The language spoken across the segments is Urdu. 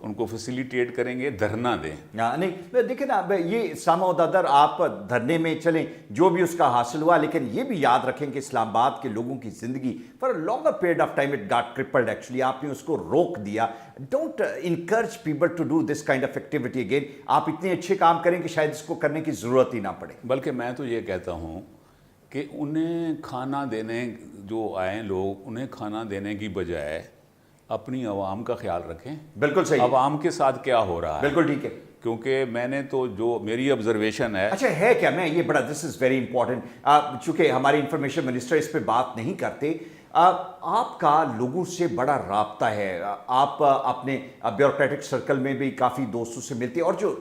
ان کو فیسیلیٹیٹ کریں گے, دھرنا دیں. نہیں دیکھیں نا, یہ somehow or the other آپ دھرنے میں چلیں, جو بھی اس کا حاصل ہوا, لیکن یہ بھی یاد رکھیں کہ اسلام آباد کے لوگوں کی زندگی for a longer period of time it got crippled actually. آپ نے اس کو روک دیا. Don't encourage people to do this kind of activity again. آپ اتنے اچھے کام کریں کہ شاید اس کو کرنے کی ضرورت ہی نہ پڑے. بلکہ میں تو یہ کہتا ہوں کہ انہیں کھانا دینے, جو آئیں لوگ, انہیں کھانا دینے کی بجائے اپنی عوام کا خیال رکھیں. بالکل صحیح. عوام کے ساتھ کیا ہو رہا ہے. بالکل ٹھیک ہے. کیونکہ میں نے تو جو میری آبزرویشن ہے. اچھا ہے کیا, میں یہ بڑا دس از ویری امپورٹنٹ, چونکہ ہمارے انفارمیشن منسٹر اس پہ بات نہیں کرتے, آپ کا لوگوں سے بڑا رابطہ ہے, آپ اپنے بیوروکریٹک سرکل میں بھی کافی دوستوں سے ملتے ہیں, اور جو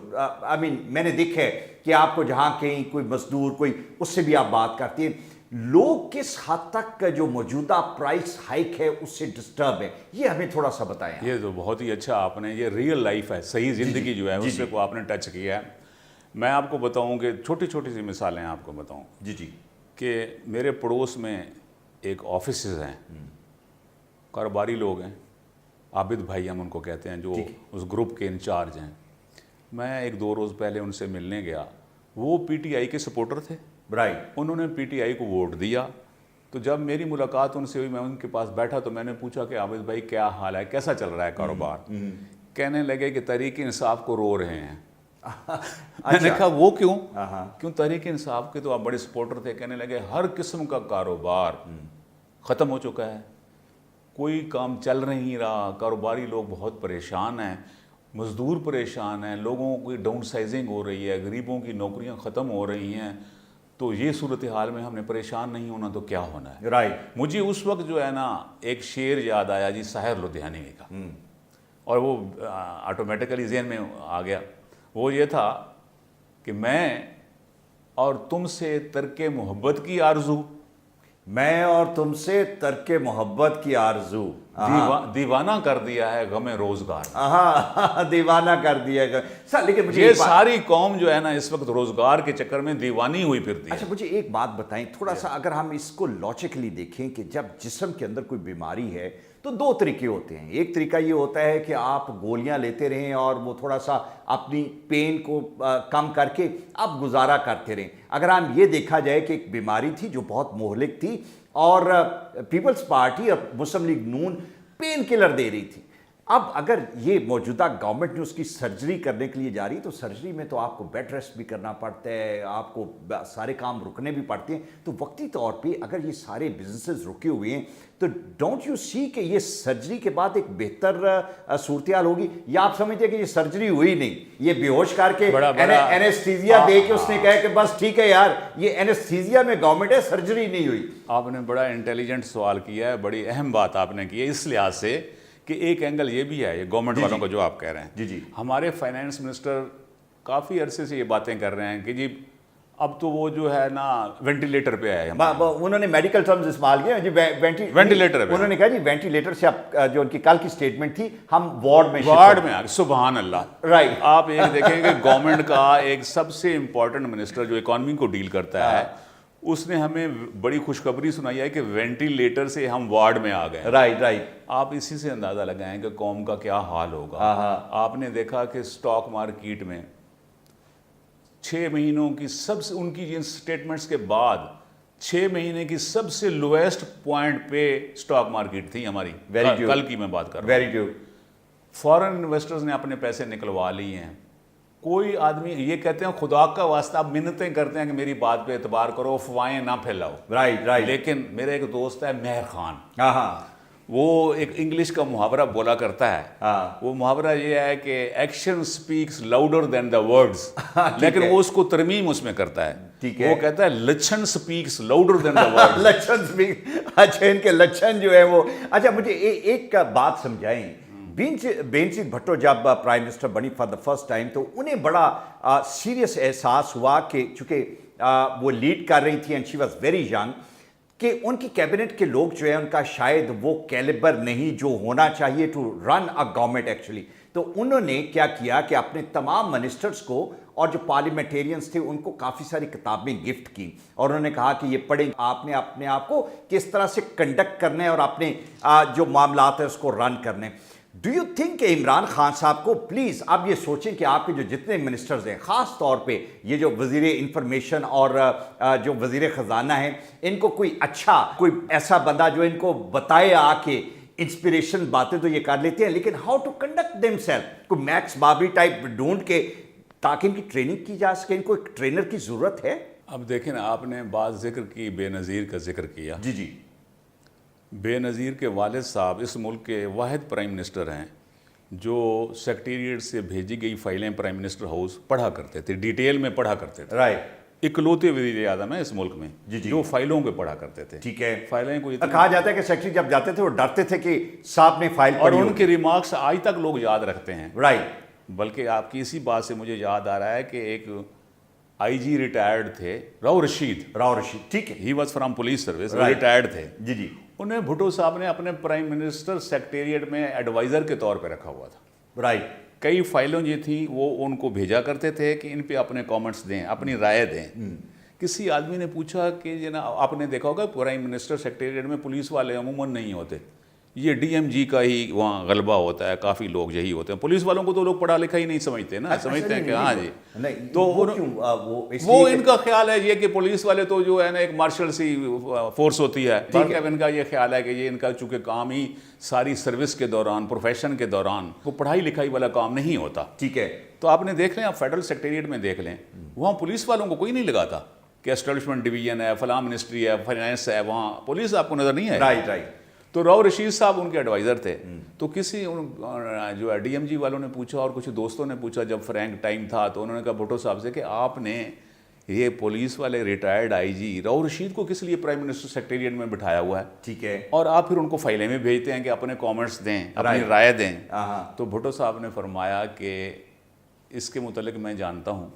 میں نے دیکھا ہے کہ آپ کو جہاں کہیں کوئی مزدور کوئی, اس سے بھی آپ بات کرتے ہیں. لوگ کس حد تک جو موجودہ پرائس ہائیک ہے اس سے ڈسٹرب ہے, یہ ہمیں تھوڑا سا بتائیں. یہ تو بہت ہی اچھا آپ نے, یہ ریئل لائف ہے, صحیح زندگی جو ہے اس کو آپ نے ٹچ کیا ہے. میں آپ کو بتاؤں کہ چھوٹی چھوٹی سی مثالیں آپ کو بتاؤں. جی کہ میرے پڑوس میں ایک آفیسز ہیں, کاروباری لوگ ہیں, عابد بھائی ہم ان کو کہتے ہیں, جو اس گروپ کے انچارج ہیں. میں ایک 2 روز پہلے ان سے ملنے گیا. وہ پی ٹی آئی کے سپورٹر تھے. رائٹ. انہوں نے پی ٹی آئی کو ووٹ دیا. تو جب میری ملاقات ان سے ہوئی, میں ان کے پاس بیٹھا تو میں نے پوچھا کہ عابد بھائی کیا حال ہے, کیسا چل رہا ہے کاروبار. کہنے لگے کہ تحریک انصاف کو رو رہے ہیں. میں نے کہا وہ کیوں تحریک انصاف کے تو آپ بڑے سپورٹر تھے. کہنے لگے ہر قسم کا کاروبار ختم ہو چکا ہے, کوئی کام چل نہیں رہا, کاروباری لوگ بہت پریشان ہیں, مزدور پریشان ہیں, لوگوں کی ڈاؤن سائزنگ ہو رہی ہے, غریبوں کی نوکریاں ختم ہو رہی ہیں. تو یہ صورتحال میں ہم نے پریشان نہیں ہونا تو کیا ہونا ہے. رائٹ. مجھے اس وقت جو ہے نا ایک شعر یاد آیا جی ساحر لدھیانوی کا, اور وہ آٹومیٹیکلی ذہن میں آ گیا. وہ یہ تھا کہ میں اور تم سے ترک محبت کی آرزو, میں اور تم سے ترک محبت کی آرزو, دیوانہ کر دیا ہے غم روزگار. دیوانہ کر دیا گا سر. لیکن یہ ساری قوم جو ہے نا اس وقت روزگار کے چکر میں دیوانی ہوئی پھرتی ہے. اچھا مجھے ایک بات بتائیں تھوڑا سا, اگر ہم اس کو لاجیکلی دیکھیں کہ جب جسم کے اندر کوئی بیماری ہے تو 2 طریقے ہوتے ہیں. ایک طریقہ یہ ہوتا ہے کہ آپ گولیاں لیتے رہیں اور وہ تھوڑا سا اپنی پین کو کم کر کے آپ گزارا کرتے رہیں. اگر ہم یہ دیکھا جائے کہ ایک بیماری تھی جو بہت مہلک تھی, اور پیپلز پارٹی اور مسلم لیگ نون پین کلر دے رہی تھی. اب اگر یہ موجودہ گورنمنٹ نے اس کی سرجری کرنے کے لیے جا رہی, تو سرجری میں تو آپ کو بیڈ ریسٹ بھی کرنا پڑتا ہے, آپ کو سارے کام رکنے بھی پڑتے ہیں. تو وقتی طور پہ اگر یہ سارے بزنسز رکے ہوئے ہیں تو ڈونٹ یو سی کہ یہ سرجری کے بعد ایک بہتر صورتحال ہوگی, یا آپ سمجھتے ہیں کہ یہ سرجری ہوئی نہیں, یہ بے ہوش کر کے اینستھیزیا دے کے اس نے کہا کہ بس ٹھیک ہے یار یہ اینستھیزیا میں گورنمنٹ ہے, سرجری نہیں ہوئی. آپ نے بڑا انٹیلیجنٹ سوال کیا ہے, بڑی اہم بات آپ نے کی ہے اس لحاظ سے کہ ایک اینگل یہ بھی ہے, یہ گورنمنٹ والوں کو جو آپ کہہ رہے ہیں. جی ہمارے فائنانس منسٹر کافی عرصے سے یہ باتیں کر رہے ہیں کہ جی اب تو وہ جو ہے نا وینٹیلیٹر پہ آئے. انہوں نے میڈیکل ٹرمز استعمال کیے جی, وینٹیلیٹر پہ. انہوں نے کہا جی وینٹیلیٹر سے اب جو ان کی کل کی سٹیٹمنٹ تھی ہم وارڈ میں آ گئے. سبحان اللہ. رائٹ. آپ ایک دیکھیں کہ گورنمنٹ کا ایک سب سے امپورٹنٹ منسٹر جو اکانومی کو ڈیل کرتا ہے, اس نے ہمیں بڑی خوشخبری سنائی ہے کہ وینٹیلیٹر سے ہم وارڈ میں آ گئے. Right right. آپ اسی سے اندازہ لگائیں کہ قوم کا کیا حال ہوگا. آپ نے دیکھا کہ سٹاک مارکیٹ میں 6 مہینوں کی سب سے, ان کی جن سٹیٹمنٹس کے بعد 6 مہینے کی سب سے لویسٹ پوائنٹ پہ سٹاک مارکیٹ تھی ہماری. کل کی میں بات کر رہا ہوں. Very true. فورن انویسٹرز نے اپنے پیسے نکلوا لیے ہیں. کوئی آدمی یہ کہتے ہیں خدا کا واسطہ, آپ منتیں کرتے ہیں کہ میری بات پہ اعتبار کرو, افواہیں نہ پھیلاؤ. Right right. لیکن میرا ایک دوست ہے مہر خان, وہ ایک انگلش کا محاورہ بولا کرتا ہے. وہ محاورہ یہ ہے کہ action speaks louder than the words, لیکن وہ اس کو ترمیم اس میں کرتا ہے. وہ کہتا ہے لچھن speaks louder than the words. لچھن سپیک. اچھا ان کے لچھن جو ہے وہ. اچھا مجھے ایک بات سمجھائیں, بینظیر بھٹو جب پرائم منسٹر بنی فار دا فرسٹ ٹائم تو انہیں بڑا سیریس احساس ہوا کہ چونکہ وہ لیڈ کر رہی تھی and she was very young, کہ ان کی کیبنٹ کے لوگ جو ہیں ان کا شاید وہ کیلیبر نہیں جو ہونا چاہیے to run a government actually. تو انہوں نے کیا کیا کہ اپنے تمام منسٹرز کو اور جو پارلیمنٹیرینز تھے ان کو کافی ساری کتابیں گفٹ کی, اور انہوں نے کہا کہ یہ پڑھیں, آپ نے اپنے آپ کو کس طرح سے کنڈکٹ کرنا ہے اور اپنے جو معاملات ہیں اس کو رن کرنے. ڈو یو تھنک کہ عمران خان صاحب کو پلیز آپ یہ سوچیں کہ آپ کے جو جتنے منسٹرز ہیں، خاص طور پہ یہ جو وزیر انفارمیشن اور جو وزیر خزانہ ہیں، ان کو کوئی اچھا کوئی ایسا بندہ جو ان کو بتائے آ کے انسپریشن باتیں تو یہ کر لیتے ہیں، لیکن how to conduct themselves, کوئی میکس بابری ٹائپ ڈھونڈ کے تاکہ ان کی ٹریننگ کی جا سکے، ان کو ایک ٹرینر کی ضرورت ہے. اب دیکھیں نا، آپ نے بات ذکر کی، بے نظیر کا ذکر کیا. جی جی. بے نظیر کے والد صاحب اس ملک کے واحد پرائم منسٹر ہیں جو سیکریٹریٹ سے بھیجی گئی فائلیں پرائم منسٹر ہاؤس پڑھا کرتے تھے، ڈیٹیل میں پڑھا کرتے تھے. رائٹ. اکلوتے وزیر اعظم ہیں اس ملک میں جی جی. جو فائلوں پہ پڑھا کرتے تھے. ٹھیک ہے. فائلیں کو کہا جاتا ہے کہ سیکرٹری جب جاتے تھے وہ ڈرتے تھے کہ صاحب نے فائل اور پڑھی ان کے ریمارکس آج تک لوگ یاد رکھتے ہیں. رائٹ. بلکہ آپ کی اسی بات سے مجھے یاد آ رہا ہے کہ ایک آئی جی ریٹائرڈ تھے، راؤ رشید. ٹھیک ہے. He was from police service, Right. Retired تھے. جی جی. انہیں بھٹو صاحب نے اپنے پرائم منسٹر سیکریٹریٹ میں ایڈوائزر کے طور پہ رکھا ہوا تھا. رائٹ. کئی فائلوں یہ تھیں وہ ان کو بھیجا کرتے تھے کہ ان پہ اپنے کامنٹس دیں، اپنی رائے دیں. کسی آدمی نے پوچھا کہ جناب آپ نے دیکھا ہوگا پرائم منسٹر سیکریٹریٹ میں پولیس والے عموماً نہیں ہوتے، یہ ڈی ایم جی کا ہی وہاں غلبہ ہوتا ہے، کافی لوگ یہی ہوتے ہیں. پولیس والوں کو تو لوگ پڑھا لکھا ہی نہیں سمجھتے نا، سمجھتے ہیں کہ ہاں جی. تو وہ ان کا خیال ہے یہ کہ پولیس والے تو جو ہے نا ایک مارشل سی فورس ہوتی ہے. ان کا یہ خیال ہے کہ یہ ان کا چونکہ کام ہی ساری سروس کے دوران، پروفیشن کے دوران وہ پڑھائی لکھائی والا کام نہیں ہوتا. ٹھیک ہے. تو آپ نے دیکھ لیں، آپ فیڈرل سیکریٹریٹ میں دیکھ لیں، وہاں پولیس والوں کو کوئی نہیں لگاتا کہ اسٹیبلشمنٹ ڈویژن ہے، فلاں منسٹری ہے، فائنانس ہے، وہاں پولیس آپ کو نظر نہیں ہے. Right right. تو راؤ رشید صاحب ان کے ایڈوائزر تھے. تو کسی جو ڈی ایم جی والوں نے پوچھا اور کچھ دوستوں نے پوچھا جب فرینک ٹائم تھا، تو انہوں نے کہا بھٹو صاحب سے کہ آپ نے یہ پولیس والے ریٹائرڈ آئی جی راؤ رشید کو کس لیے پرائم منسٹر سیکریٹریٹ میں بٹھایا ہوا ہے؟ ٹھیک ہے. اور آپ پھر ان کو فائلیں میں بھیجتے ہیں کہ اپنے کامنٹس دیں، اپنی رائے دیں. تو بھٹو صاحب نے فرمایا کہ اس کے متعلق میں جانتا ہوں،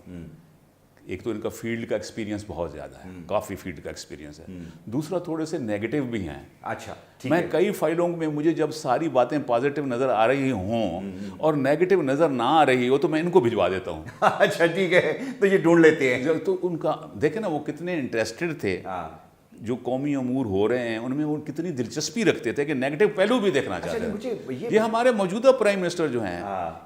ایک تو ان کا فیلڈ کا ایکسپیرینس بہت زیادہ ہے، کافی فیلڈ کا ایکسپیرینس ہے. دوسرا تھوڑے سے نیگیٹو بھی ہیں. اچھا. میں کئی فائلوں میں مجھے جب ساری باتیں پازیٹیو نظر آ رہی ہوں اور نیگیٹو نظر نہ آ رہی ہو تو میں ان کو بھجوا دیتا ہوں. اچھا ٹھیک ہے. تو یہ ڈھونڈ لیتے ہیں. تو ان کا دیکھیں نا وہ کتنے انٹرسٹڈ تھے، جو قومی امور ہو رہے ہیں ان میں وہ کتنی دلچسپی رکھتے تھے کہ نیگیٹو پہلو بھی دیکھنا چاہتے ہیں. یہ ہمارے موجودہ پرائم منسٹر جو ہیں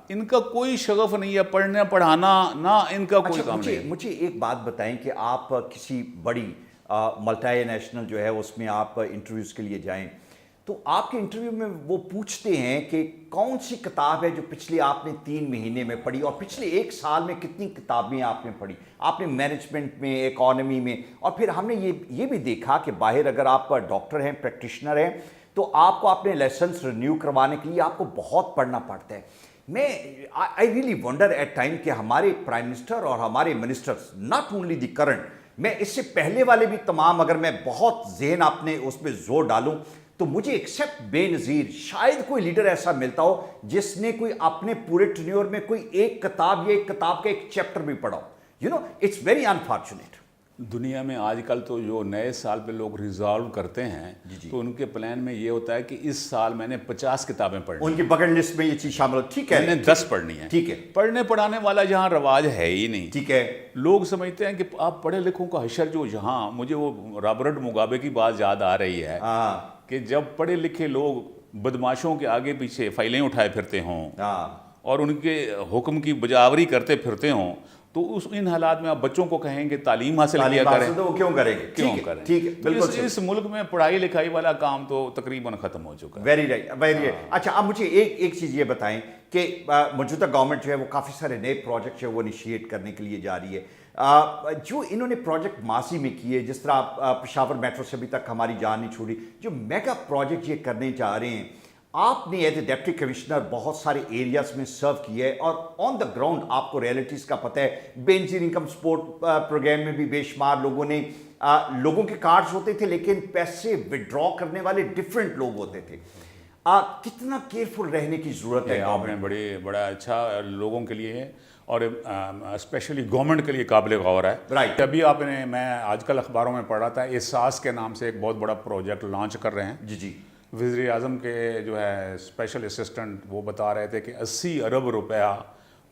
ان کا کوئی شغف نہیں ہے، پڑھنا پڑھانا نہ ان کا کوئی کام نہیں. مجھے ایک بات بتائیں کہ آپ کسی بڑی ملٹی نیشنل جو ہے اس میں آپ انٹرویوز کے لیے جائیں تو آپ کے انٹرویو میں وہ پوچھتے ہیں کہ کون سی کتاب ہے جو پچھلے آپ نے 3 مہینے میں پڑھی اور پچھلے 1 سال میں کتنی کتابیں آپ نے پڑھی، آپ نے مینجمنٹ میں، اکانومی میں. اور پھر ہم نے یہ بھی دیکھا کہ باہر اگر آپ ڈاکٹر ہیں، پریکٹیشنر ہیں، تو آپ کو اپنے لیسنس رینیو کروانے کے لیے آپ کو بہت پڑھنا پڑتا ہے. میں I really wonder at time کہ ہمارے پرائم منسٹر اور ہمارے ministers, not only the current, میں اس سے پہلے والے بھی تمام، اگر میں بہت ذہن اپنے اس پہ زور ڈالوں تو مجھے ایکسیپٹ بے نظیر شاید کوئی لیڈر ایسا ملتا ہو جس نے کوئی اپنے پورے ٹینیور میں کوئی ایک کتاب یا ایک کتاب کا ایک چیپٹر بھی پڑھا ہو. It's very unfortunate. دنیا میں آج کل تو جو نئے سال پہ لوگ ریزالو کرتے ہیں تو ان کے پلان میں یہ ہوتا ہے کہ اس سال میں نے 50 کتابیں پڑھنی. ان کی بکٹ لسٹ میں یہ چیز شامل. ٹھیک ہے. میں نے 10 پڑھنی ہے. ٹھیک ہے. پڑھنے پڑھانے والا جہاں رواج ہے ہی نہیں. ٹھیک ہے. لوگ سمجھتے ہیں کہ آپ پڑھے لکھوں کا حشر جو جہاں، مجھے وہ رابرٹ موگابے کی بات یاد آ رہی ہے کہ جب پڑھے لکھے لوگ بدماشوں کے آگے پیچھے فائلیں اٹھائے پھرتے ہوں اور ان کے حکم کی بجاوری کرتے پھرتے ہوں تو ان حالات میں آپ بچوں کو کہیں کہ تعلیم حاصل کیا کریں تو وہ کیوں کریں گے؟ کیوں کریں؟ ٹھیک ہے. بالکل. اس ملک میں پڑھائی لکھائی والا کام تو تقریباً ختم ہو چکا ہے. Very right. Very right. اچھا اب مجھے ایک چیز یہ بتائیں کہ موجودہ گورنمنٹ جو ہے وہ کافی سارے نئے پروجیکٹ جو ہے وہ انیشیٹ کرنے کے لیے جا رہی ہے. جو انہوں نے پروجیکٹ ماضی میں کیے، جس طرح پشاور میٹرو سے ابھی تک ہماری جان نہیں چھوڑی، جو میگا پروجیکٹ یہ کرنے جا رہے ہیں، آپ نے ایز اے ڈپٹی کمشنر بہت سارے ایریاز میں سرو کیا ہے اور آن دا گراؤنڈ آپ کو ریئلٹیز کا پتہ ہے. بے نظیر انکم سپورٹ پروگرام میں بھی بے شمار لوگوں نے لوگوں کے کارڈز ہوتے تھے لیکن پیسے وڈرا کرنے والے ڈفرینٹ لوگ ہوتے تھے. کتنا کیئرفل رہنے کی ضرورت ہے؟ آپ نے بڑا اچھا لوگوں کے لیے اور اسپیشلی گورنمنٹ کے لیے قابل غور ہے. رائٹ. ابھی آپ نے، میں آج کل اخباروں میں پڑھ رہا تھا، احساس کے نام سے ایک بہت بڑا پروجیکٹ لانچ کر رہے ہیں. جی جی. وزیر اعظم کے جو ہے اسپیشل اسسٹنٹ وہ بتا رہے تھے کہ 80 ارب روپیہ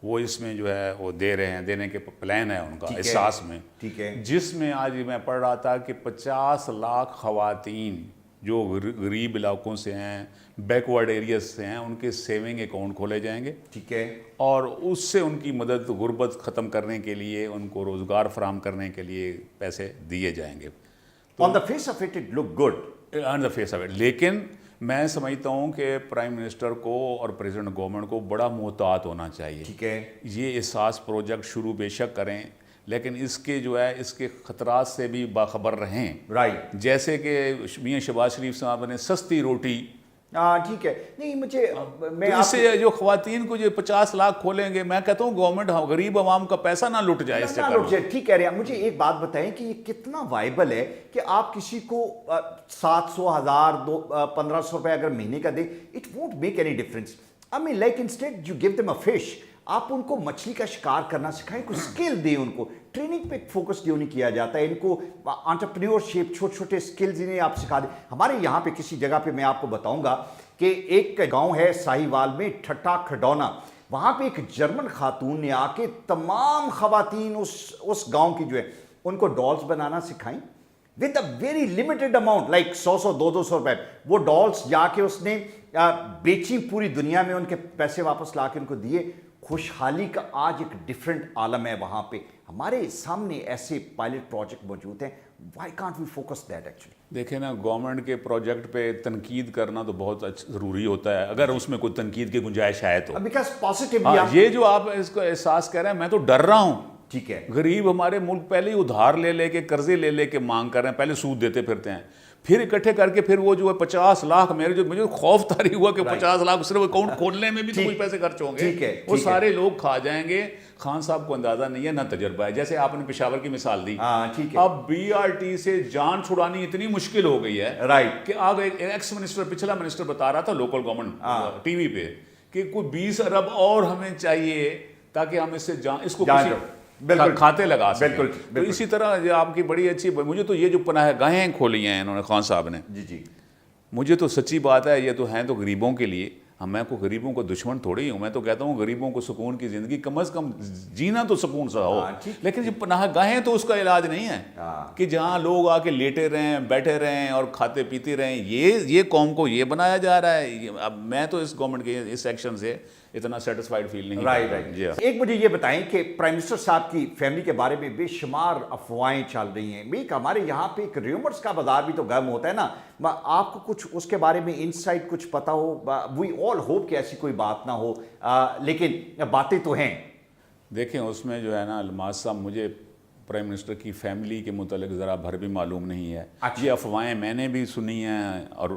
وہ اس میں جو ہے وہ دے رہے ہیں، دینے کے پلان ہے ان کا احساس میں. ٹھیک ہے. جس میں آج میں پڑھ رہا تھا کہ 50 لاکھ خواتین جو غریب علاقوں سے ہیں، بیکورڈ ایریاز سے ہیں، ان کے سیونگ اکاؤنٹ کھولے جائیں گے، ٹھیک ہے، اور اس سے ان کی مدد، غربت ختم کرنے کے لیے، ان کو روزگار فراہم کرنے کے لیے پیسے دیے جائیں گے. On the face of it it look good. On the face of it. لیکن میں سمجھتا ہوں کہ پرائم منسٹر کو اور پریزیڈنٹ گورنمنٹ کو بڑا محتاط ہونا چاہیے. ٹھیک ہے، یہ احساس پروجیکٹ شروع بے شک کریں، لیکن اس کے جو ہے اس کے خطرات سے بھی باخبر رہیں. رائٹ. جیسے کہ میاں شہباز شریف صاحب نے سستی روٹی، ٹھیک ہے. نہیں مجھے میں تو اس سے جو خواتین کو جو 50 لاکھ کھولیں گے، میں کہتا ہوں گورنمنٹ غریب عوام کا پیسہ نہ لٹ جائے اس چکر میں. ٹھیک کہہ رہے ہیں. مجھے ایک بات بتائیں کہ یہ کتنا وائبل ہے کہ آپ کسی کو 700 1000 1500 روپے اگر مہینے کا دیں، it won't make any difference. I mean like instead you give them a fish, آپ ان کو مچھلی کا شکار کرنا سکھائیں، کوئی اسکل دیں ان کو. ٹریننگ پہ فوکس کیوں نہیں کیا جاتا ہے؟ ان کو انٹرپرینیورشپ، چھوٹے چھوٹے اسکلز انہیں آپ سکھا دیں. ہمارے یہاں پہ کسی جگہ پہ میں آپ کو بتاؤں گا کہ ایک گاؤں ہے ساہیوال میں، ٹھٹا کھڈونا، وہاں پہ ایک جرمن خاتون نے آ کے تمام خواتین اس گاؤں کی جو ہے ان کو ڈالز بنانا سکھائیں with a very limited amount, like 100-200 روپے. وہ ڈالز جا کے اس نے بیچی پوری دنیا میں، ان کے پیسے واپس لا کے ان کو دیے. خوشحالی کا آج ایک ڈفرینٹ عالم ہے وہاں پہ. ہمارے سامنے ایسے پائلٹ پروجیکٹ موجود ہیں. Why can't we focus that actually? دیکھیں نا، گورنمنٹ کے پروجیکٹ پہ تنقید کرنا تو بہت ضروری ہوتا ہے، اگر اس میں کوئی تنقید کی گنجائش ہے تو. بیکاز پازیٹیولی یہ جو آپ اس کو احساس کر رہے ہیں، میں تو ڈر رہا ہوں. ٹھیک ہے، غریب ہمارے ملک پہلے ہی ادھار لے لے کے، قرضے لے لے کے مانگ کر رہے ہیں، پہلے سود دیتے پھرتے ہیں، پھر اکٹھے کر کے پھر وہ جو ہے 50 لاکھ، مجھے خوف طاری ہوا کہ 50 لاکھ صرف اکاؤنٹ کھولنے میں بھی تو کچھ پیسے خرچ ہوں گے، وہ سارے لوگ کھا جائیں گے. خان صاحب کو اندازہ نہیں ہے، نہ تجربہ ہے. جیسے آپ نے پشاور کی مثال دی، اب BRT سے جان چھڑانی اتنی مشکل ہو گئی ہے رائٹ، کہ اب ایک ایکس منسٹر، پچھلا منسٹر بتا رہا تھا لوکل گورنمنٹ ٹی وی پہ کہ کوئی 20 ارب اور ہمیں چاہیے تاکہ ہم اس سے اس کو کھاتے لگا سکیں. تو اسی طرح آپ کی بڑی اچھی، مجھے تو یہ جو پناہ گاہیں کھولی ہیں انہوں نے خان صاحب نے، جی مجھے تو سچی بات ہے، یہ تو ہیں تو غریبوں کے لیے. میں کو غریبوں کو دشمن تھوڑی ہوں. میں تو کہتا ہوں غریبوں کو سکون کی زندگی، کم از کم جینا تو سکون سا ہو. لیکن یہ پناہ گاہیں تو اس کا علاج نہیں ہے کہ جہاں لوگ آ کے لیٹے رہیں، بیٹھے رہیں اور کھاتے پیتے رہیں. یہ قوم کو یہ بنایا جا رہا ہے. اب میں تو اس گورنمنٹ کے اس ایکشن سے اتنا سیٹسفائیڈ فیل نہیں. رائٹ. ایک مجھے یہ بتائیں کہ پرائم منسٹر صاحب کی فیملی کے بارے میں بے شمار افواہیں چل رہی ہیں. ایک ہمارے یہاں پہ ایک ریومرز کا بازار بھی تو گرم ہوتا ہے نا. آپ کو کچھ اس کے بارے میں انسائٹ کچھ پتا ہو؟ وی آل ہوپ کہ ایسی کوئی بات نہ ہو، لیکن باتیں تو ہیں. دیکھیں اس میں جو ہے نا الماس صاحب، مجھے پرائم منسٹر کی فیملی کے متعلق ذرا بھر بھی معلوم نہیں ہے. یہ افواہیں میں نے بھی سنی ہیں اور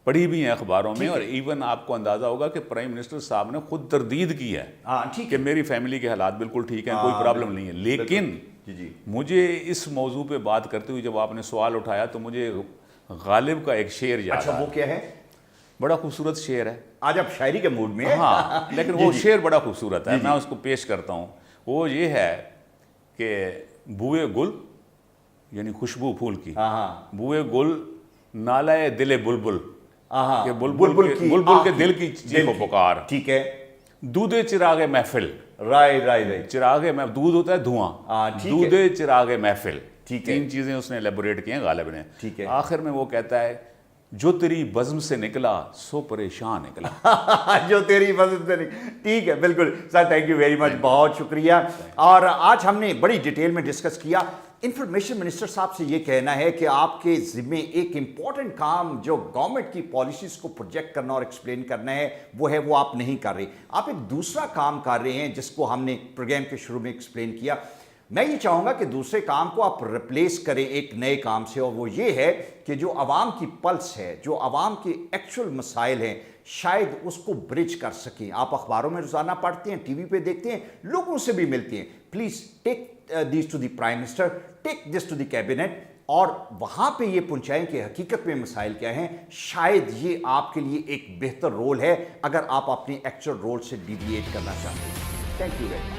پڑھی بھی ہیں اخباروں میں، اور ایون آپ کو اندازہ ہوگا کہ پرائم منسٹر صاحب نے خود تردید کی ہے کہ میری فیملی کے حالات بالکل ٹھیک ہیں، کوئی پرابلم نہیں ہے. لیکن مجھے اس موضوع پہ بات کرتے ہوئے جب آپ نے سوال اٹھایا تو مجھے غالب کا ایک شعر یاد آیا. وہ کیا ہے؟ بڑا خوبصورت شعر ہے. آج آپ شاعری کے موڈ میں ہیں. ہاں، لیکن وہ شعر بڑا خوبصورت ہے، میں اس کو پیش کرتا ہوں. وہ یہ ہے کہ بوئے گل، یعنی خوشبو پھول کی، بوئے گل نالائے دل بلبل، کہ بلبل کے دل کی چیخ و پکار. ٹھیک ہے. دودھ چراغ محفل، رائٹ. چراغ میں دودھ ہوتا ہے دھواں، دودھ چراغ محفل. 3 چیزیں اس نے ایلیبوریٹ کی ہیں غالب نے. آخر میں وہ کہتا ہے جو تیری بزم سے نکلا سو پریشان نکلا. جو تیری بزم سے نکلا. ٹھیک ہے، بالکل سر، تھینک یو ویری مچ، بہت شکریہ. اور آج ہم نے بڑی ڈیٹیل میں ڈسکس کیا. انفارمیشن منسٹر صاحب سے یہ کہنا ہے کہ آپ کے ذمے ایک امپورٹنٹ کام جو گورنمنٹ کی پالیسیز کو پروجیکٹ کرنا اور ایکسپلین کرنا ہے وہ آپ نہیں کر رہے. آپ ایک دوسرا کام کر رہے ہیں جس کو ہم نے پروگرام کے شروع میں ایکسپلین کیا. میں یہ چاہوں گا کہ دوسرے کام کو آپ ریپلیس کریں ایک نئے کام سے، اور وہ یہ ہے کہ جو عوام کی پلس ہے، جو عوام کے ایکچوئل مسائل ہیں، شاید اس کو برج کر سکیں. آپ اخباروں میں روزانہ پڑھتے ہیں، ٹی وی پہ دیکھتے ہیں، لوگوں سے بھی ملتے ہیں. Please take this to the prime minister, take this to the cabinet, اور وہاں پہ یہ پہنچائیں کہ حقیقت میں مسائل کیا ہیں. شاید یہ آپ کے لیے ایک بہتر رول ہے اگر آپ اپنے ایکچوئل رول سے ڈیویٹ کرنا چاہتے ہیں. Thank you very much.